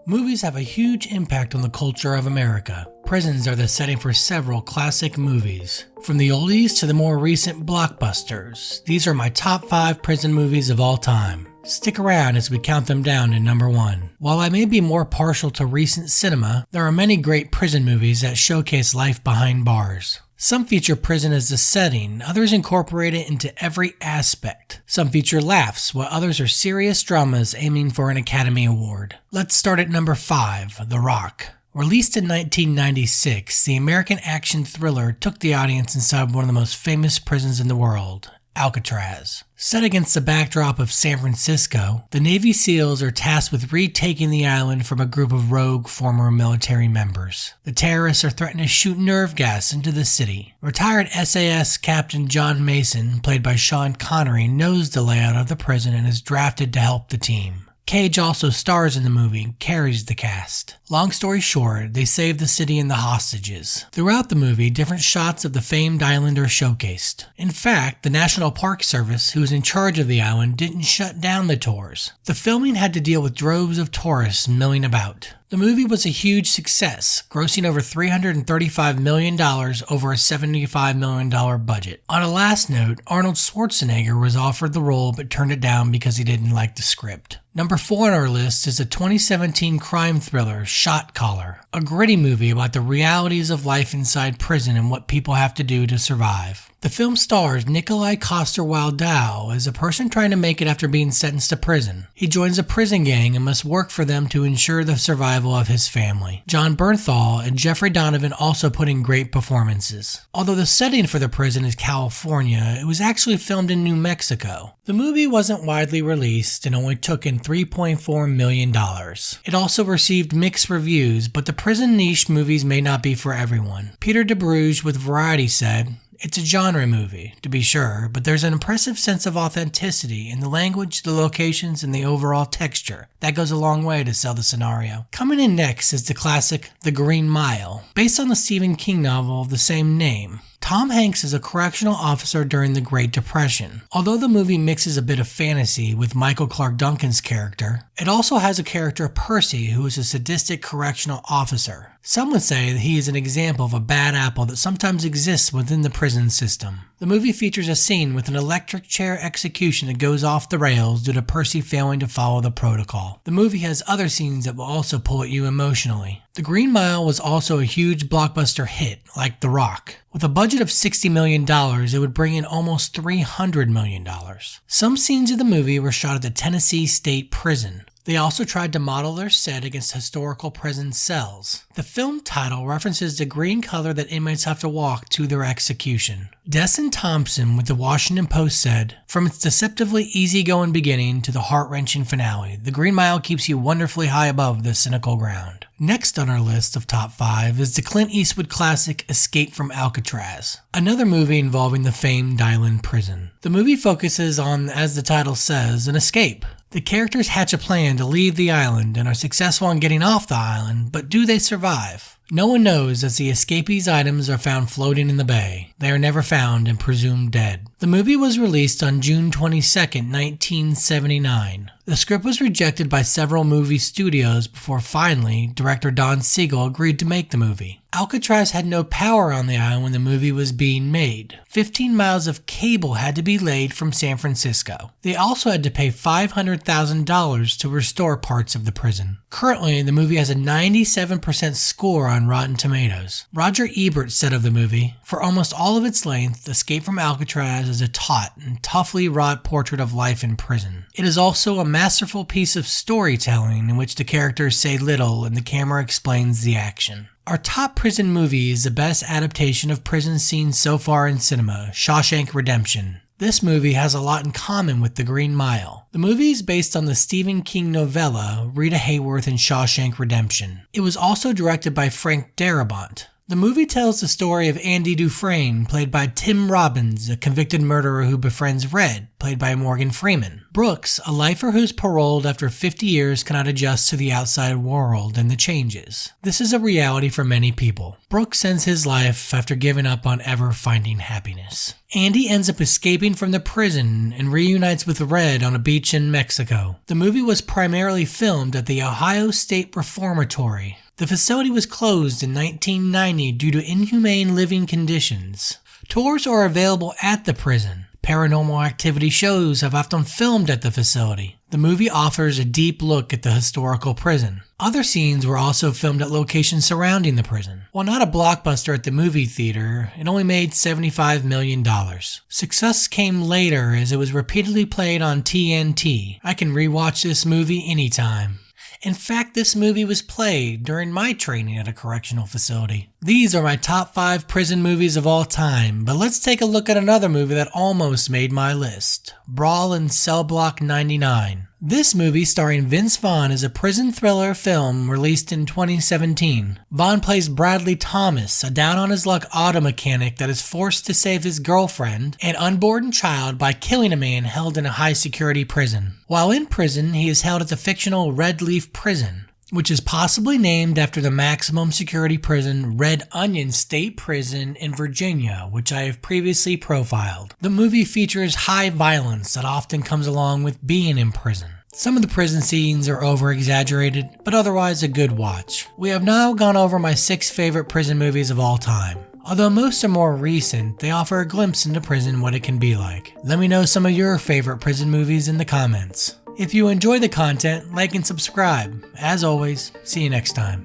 Movies have a huge impact on the culture of America. Prisons are the setting for several classic movies. From the oldies to the more recent blockbusters, these are my top 5 prison movies of all time. Stick around as we count them down to number 1. While I may be more partial to recent cinema, there are many great prison movies that showcase life behind bars. Some feature prison as the setting, others incorporate it into every aspect. Some feature laughs, while others are serious dramas aiming for an Academy Award. Let's start at number 5, The Rock. Released in 1996, the American action thriller took the audience inside one of the most famous prisons in the world, Alcatraz. Set against the backdrop of San Francisco, the Navy SEALs are tasked with retaking the island from a group of rogue former military members. The terrorists are threatened to shoot nerve gas into the city. Retired SAS Captain John Mason, played by Sean Connery, knows the layout of the prison and is drafted to help the team. Cage also stars in the movie and carries the cast. Long story short, they save the city and the hostages. Throughout the movie, different shots of the famed island are showcased. In fact, the National Park Service, who was in charge of the island, didn't shut down the tours. The filming had to deal with droves of tourists milling about. The movie was a huge success, grossing over $335 million over a $75 million budget. On a last note, Arnold Schwarzenegger was offered the role but turned it down because he didn't like the script. Number 4 on our list is a 2017 crime thriller, Shot Caller, a gritty movie about the realities of life inside prison and what people have to do to survive. The film stars Nikolai Coster-Waldau as a person trying to make it after being sentenced to prison. He joins a prison gang and must work for them to ensure the survival of his family. Jon Bernthal and Jeffrey Donovan also put in great performances. Although the setting for the prison is California, it was actually filmed in New Mexico. The movie wasn't widely released and only took in $3.4 million. It also received mixed reviews, but the prison niche movies may not be for everyone. Peter DeBruge with Variety said, "It's a genre movie, to be sure, but there's an impressive sense of authenticity in the language, the locations, and the overall texture. That goes a long way to sell the scenario." Coming in next is the classic The Green Mile, based on the Stephen King novel of the same name. Tom Hanks is a correctional officer during the Great Depression. Although the movie mixes a bit of fantasy with Michael Clarke Duncan's character, it also has a character, Percy, who is a sadistic correctional officer. Some would say that he is an example of a bad apple that sometimes exists within the prison system. The movie features a scene with an electric chair execution that goes off the rails due to Percy failing to follow the protocol. The movie has other scenes that will also pull at you emotionally. The Green Mile was also a huge blockbuster hit, like The Rock. With a budget of $60 million, it would bring in almost $300 million. Some scenes of the movie were shot at the Tennessee State Prison. They also tried to model their set against historical prison cells. The film title references the green color that inmates have to walk to their execution. Desson Thompson with the Washington Post said, "From its deceptively easygoing beginning to the heart-wrenching finale, The Green Mile keeps you wonderfully high above the cynical ground." Next on our list of top 5 is the Clint Eastwood classic Escape from Alcatraz, another movie involving the famed island prison. The movie focuses on, as the title says, an escape. The characters hatch a plan to leave the island and are successful in getting off the island, but do they survive? No one knows, as the escapees' items are found floating in the bay. They are never found and presumed dead. The movie was released on June 22, 1979. The script was rejected by several movie studios before finally, director Don Siegel agreed to make the movie. Alcatraz had no power on the island when the movie was being made. 15 miles of cable had to be laid from San Francisco. They also had to pay $500,000 to restore parts of the prison. Currently, the movie has a 97% score on Rotten Tomatoes. Roger Ebert said of the movie, "For almost all of its length, Escape from Alcatraz is a taut and toughly wrought portrait of life in prison. It is also a masterful piece of storytelling in which the characters say little and the camera explains the action." Our top prison movie is the best adaptation of prison scenes so far in cinema, Shawshank Redemption. This movie has a lot in common with The Green Mile. The movie is based on the Stephen King novella Rita Hayworth and Shawshank Redemption. It was also directed by Frank Darabont. The movie tells the story of Andy Dufresne, played by Tim Robbins, a convicted murderer who befriends Red, played by Morgan Freeman. Brooks, a lifer who's paroled after 50 years, cannot adjust to the outside world and the changes. This is a reality for many people. Brooks ends his life after giving up on ever finding happiness. Andy ends up escaping from the prison and reunites with Red on a beach in Mexico. The movie was primarily filmed at the Ohio State Reformatory. The facility was closed in 1990 due to inhumane living conditions. Tours are available at the prison. Paranormal activity shows have often filmed at the facility. The movie offers a deep look at the historical prison. Other scenes were also filmed at locations surrounding the prison. While not a blockbuster at the movie theater, it only made $75 million. Success came later as it was repeatedly played on TNT. I can rewatch this movie anytime. In fact, this movie was played during my training at a correctional facility. These are my top 5 prison movies of all time, but let's take a look at another movie that almost made my list. Brawl in Cell Block 99. This movie, starring Vince Vaughn, is a prison thriller film released in 2017. Vaughn plays Bradley Thomas, a down-on-his-luck auto mechanic that is forced to save his girlfriend and unborn child by killing a man held in a high-security prison. While in prison, he is held at the fictional Red Leaf Prison, which is possibly named after the maximum security prison Red Onion State Prison in Virginia, which I have previously profiled. The movie features high violence that often comes along with being in prison. Some of the prison scenes are over-exaggerated, but otherwise a good watch. We have now gone over my 6 favorite prison movies of all time. Although most are more recent, they offer a glimpse into prison, what it can be like. Let me know some of your favorite prison movies in the comments. If you enjoy the content, like and subscribe. As always, see you next time.